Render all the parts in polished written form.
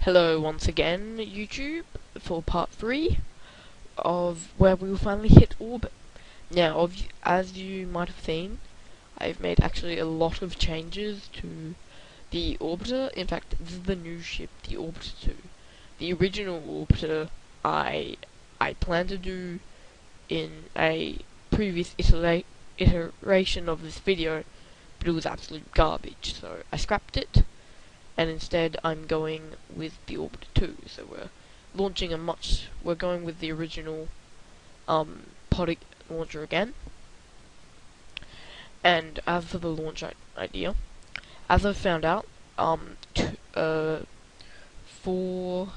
Hello once again, YouTube, for part 3 of where we will finally hit orbit. Now, as you might have seen, I've made actually a lot of changes to the orbiter. In fact, this is the new ship, the Orbiter 2. The original orbiter I planned to do in a previous iteration of this video, but it was absolute garbage, so I scrapped it. And instead I'm going with the Orbiter 2, so we're going with the original pod launcher again. And as for the launch idea, as I've found out, four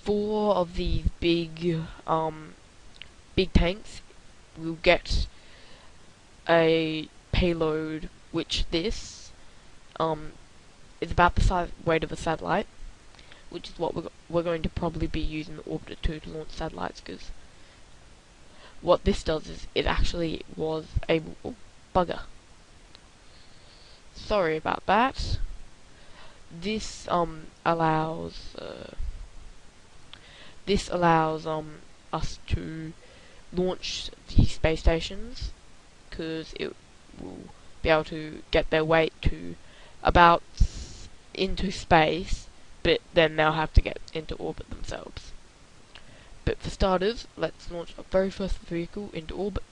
of these big tanks will get a payload which this is about the weight of a satellite, which is what we're going to probably be using the Orbiter 2 to launch satellites, because what this does is it actually was able... Oh, bugger. Sorry about that. This allows us to launch the space stations, because it will be able to get their weight to about into space, but then they'll have to get into orbit themselves. But for starters, let's launch our very first vehicle into orbit.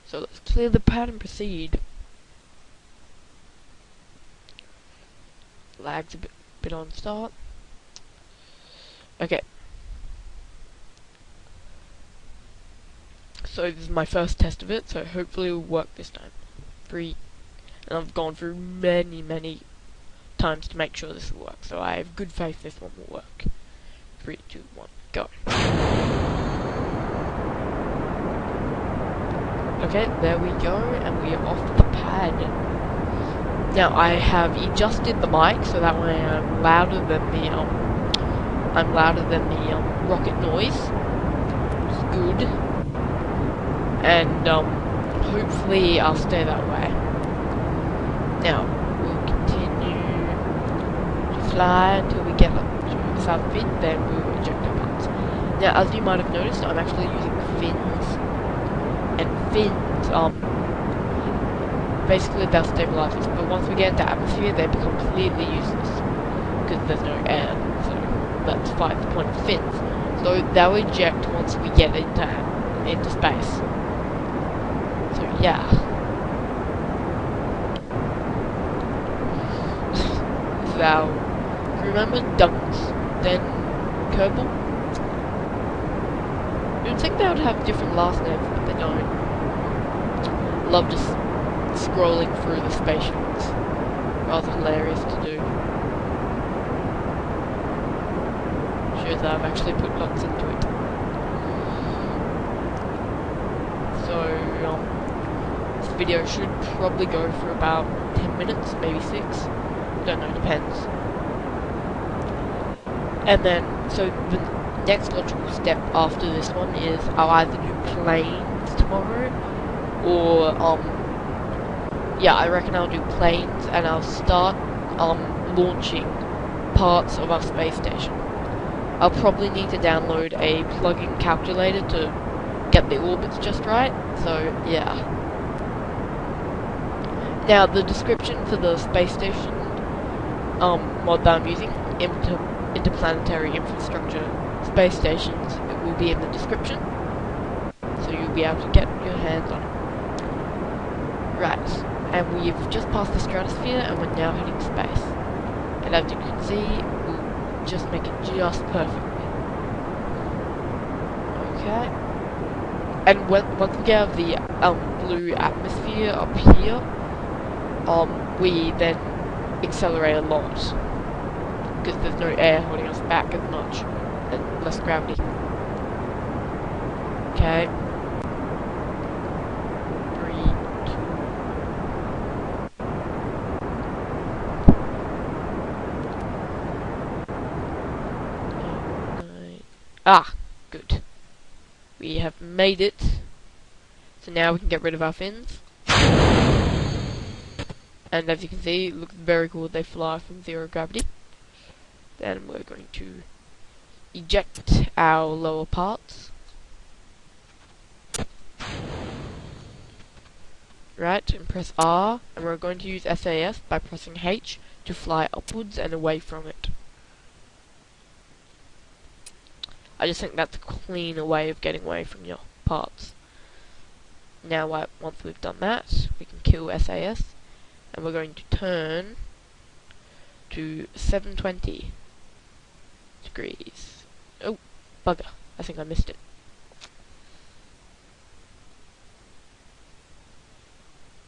So let's clear the pad and proceed. Lags a bit on start. Okay. So this is my first test of it, so hopefully it will work this time. And I've gone through many times to make sure this will work, so I have good faith this one will work. 3, 2, 1, go. Okay, there we go, and we are off the pad. Now I have adjusted the mic so that way I'm louder than the rocket noise, which is good, and hopefully I'll stay that way. Now, we'll continue to fly until we get up to the south fin, then we'll eject our parts. Now, as you might have noticed, I'm actually using fins, and fins, basically they'll stabilize us, but once we get into atmosphere, they become completely useless, because there's no air, so that's the point of fins. So they'll eject once we get into space. So yeah. Now, remember Dunks, then Kerbal? You'd think they would have different last names, but they don't. Love just scrolling through the spaceships. Rather hilarious to do. Shows that I've actually put lots into it. So, this video should probably go for about 10 minutes, maybe 6. Don't know, depends. And then, so the next logical step after this one is I'll either do planes tomorrow, or yeah, I reckon I'll do planes, and I'll start launching parts of our space station. I'll probably need to download a plug-in calculator to get the orbits just right, so yeah. Now, the description for the space station mod that I'm using, Interplanetary Infrastructure Space Stations, it will be in the description, so you'll be able to get your hands on it. Right, and we've just passed the stratosphere, and we're now heading space. And as you can see, we'll just make it just perfectly. Okay. And once we get out of the blue atmosphere up here, we then accelerate a lot, because there's no air holding us back as much, and less gravity. Okay. 3, 2... 9... Ah! Good. We have made it. So now we can get rid of our fins. And as you can see, it looks very cool. They fly from 0 gravity. Then we're going to eject our lower parts. Right, and press R, and we're going to use SAS by pressing H to fly upwards and away from it. I just think that's a cleaner way of getting away from your parts. Now, once we've done that, we can kill SAS, and we're going to turn to 720 degrees. Oh, bugger. I think I missed it.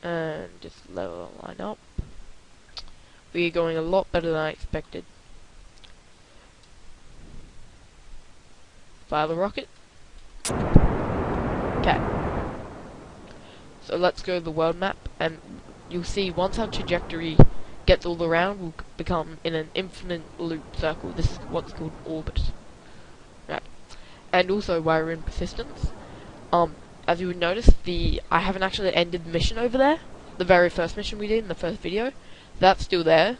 And just level the line up. We're going a lot better than I expected. Fire the rocket. Okay. So let's go to the world map, and you'll see once our trajectory gets all around, we'll become in an infinite loop circle. This is what's called orbit. Right. And also, while we're in persistence, as you would notice, I haven't actually ended the mission over there. The very first mission we did in the first video, that's still there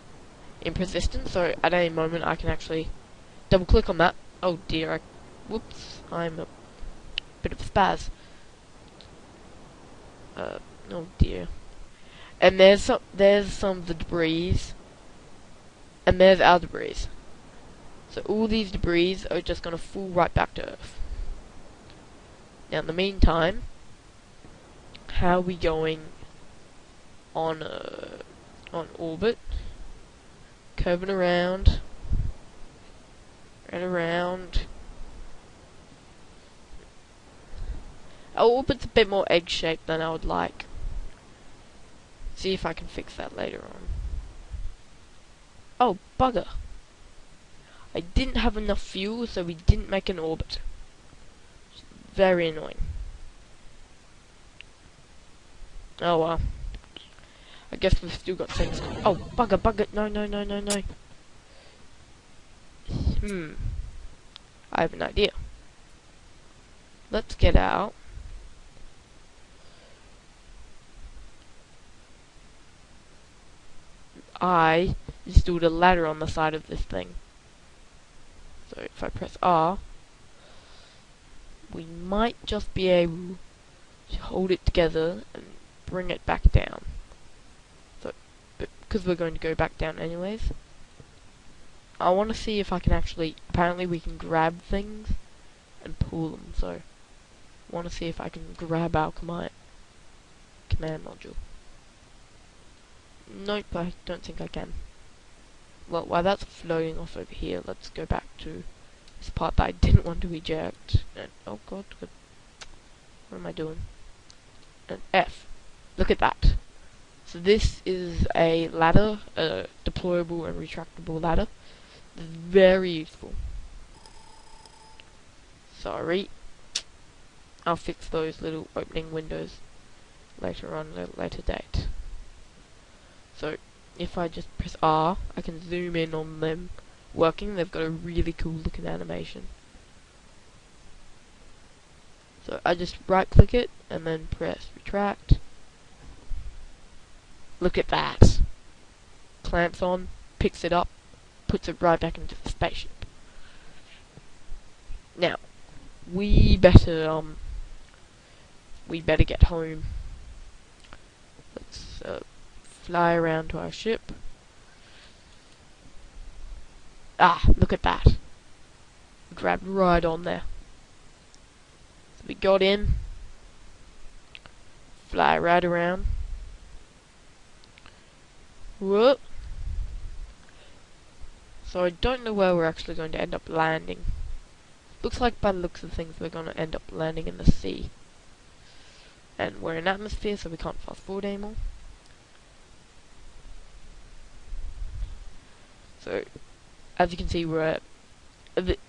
in persistence. So at any moment, I can actually double click on that. Oh dear! Whoops! I'm a bit of a spaz. Oh dear. And there's some of the debris, and there's our debris. So all these debris are just gonna fall right back to Earth. Now in the meantime, how are we going on orbit? Curving around, right around. Our orbit's a bit more egg-shaped than I would like. See if I can fix that later on. Oh, bugger. I didn't have enough fuel, so we didn't make an orbit. Very annoying. Oh well. I guess we've still got things to... Oh, bugger. No. I have an idea. Let's get out. I installed a ladder on the side of this thing. So if I press R, we might just be able to hold it together and bring it back down. So, because we're going to go back down anyways, I want to see if I can actually, apparently we can grab things and pull them, so I want to see if I can grab our command module. Nope, I don't think I can. Well, while that's floating off over here, let's go back to this part that I didn't want to eject. And, oh god, what am I doing? And F. Look at that. So this is a ladder, a deployable and retractable ladder. It's very useful. Sorry. I'll fix those little opening windows later on, at a later date. So, if I just press R, I can zoom in on them working. They've got a really cool looking animation. So, I just right click it, and then press retract. Look at that! Clamps on, picks it up, puts it right back into the spaceship. Now, we better get home. Let's, fly around to our ship. Ah, look at that. Grabbed right on there. So we got in. Fly right around. Whoop. So I don't know where we're actually going to end up landing. Looks like by the looks of things we're going to end up landing in the sea. And we're in atmosphere, so we can't fast forward anymore. So, as you can see, we're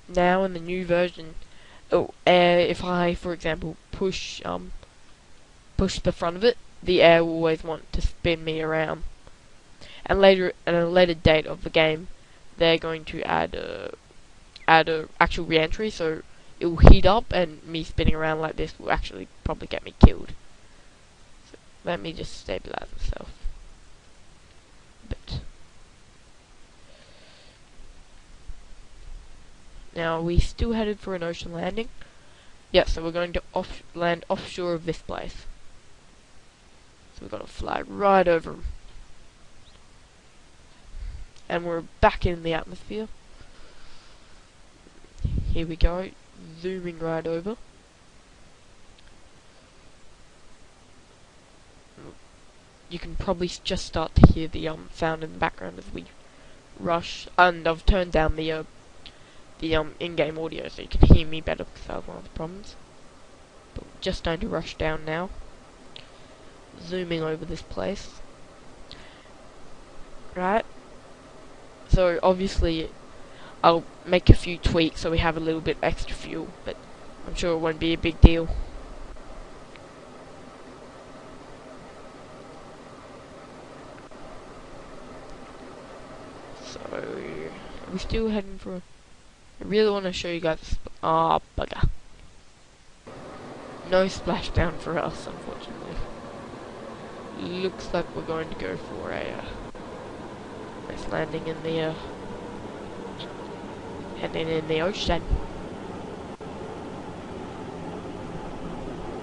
now in the new version. Oh, if I, for example, push the front of it, the air will always want to spin me around. And later, at a later date of the game, they're going to add a actual re-entry, so it will heat up, and me spinning around like this will actually probably get me killed. So, let me just stabilize myself. Now, we still headed for an ocean landing. Yeah, so we're going to land offshore of this place. So we're going to fly right over them. And we're back in the atmosphere. Here we go, zooming right over. You can probably just start to hear the sound in the background as we rush, and I've turned down the in-game audio so you can hear me better because that was one of the problems. But we're just going to rush down now, zooming over this place. Right. So obviously, I'll make a few tweaks so we have a little bit extra fuel, but I'm sure it won't be a big deal. So, are we still heading for... I really want to show you guys... Ah, bugger. No splashdown for us, unfortunately. Looks like we're going to go for a nice landing in the heading in the ocean.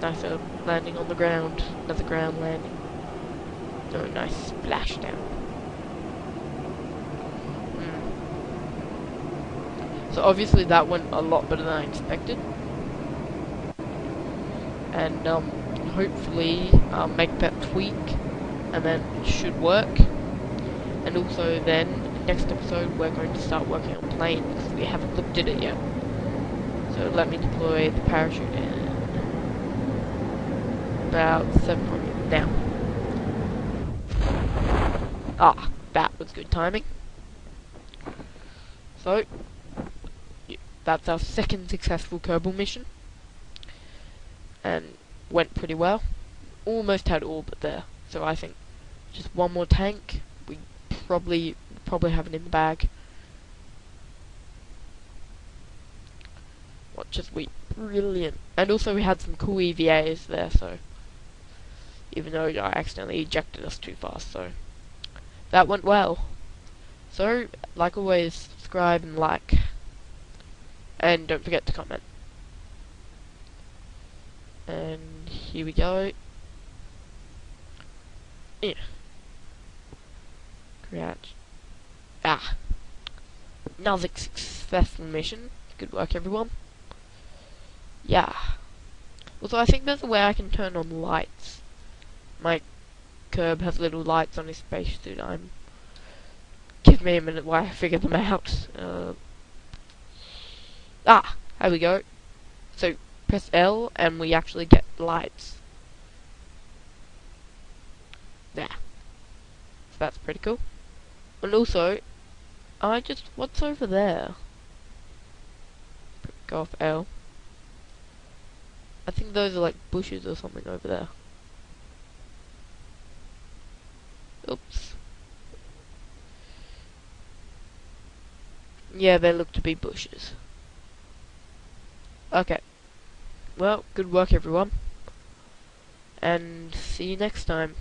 Nice landing on the ground. Another ground landing. No, nice splashdown. So obviously that went a lot better than I expected. And hopefully make that tweak, and then it should work. And also then, next episode we're going to start working on planes, because we haven't looked at it yet. So let me deploy the parachute in about 700 now. Ah, that was good timing. So, that's our second successful Kerbal mission. And went pretty well. Almost had orbit there. So I think just one more tank. We probably have it in the bag. Watch as we... Brilliant. And also we had some cool EVAs there, so... Even though I accidentally ejected us too fast, so... That went well. So, like always, subscribe and like. And don't forget to comment. And here we go. Yeah. Crouch. Ah. Another successful mission. Good work, everyone. Yeah. Also, I think there's a way I can turn on lights. My Curb has little lights on his spacesuit. Give me a minute while I figure them out. Here we go. So, press L and we actually get lights. There. So that's pretty cool. And also, what's over there? Go off L. I think those are like bushes or something over there. Oops. Yeah, they look to be bushes. Okay. Well, good work everyone. And see you next time.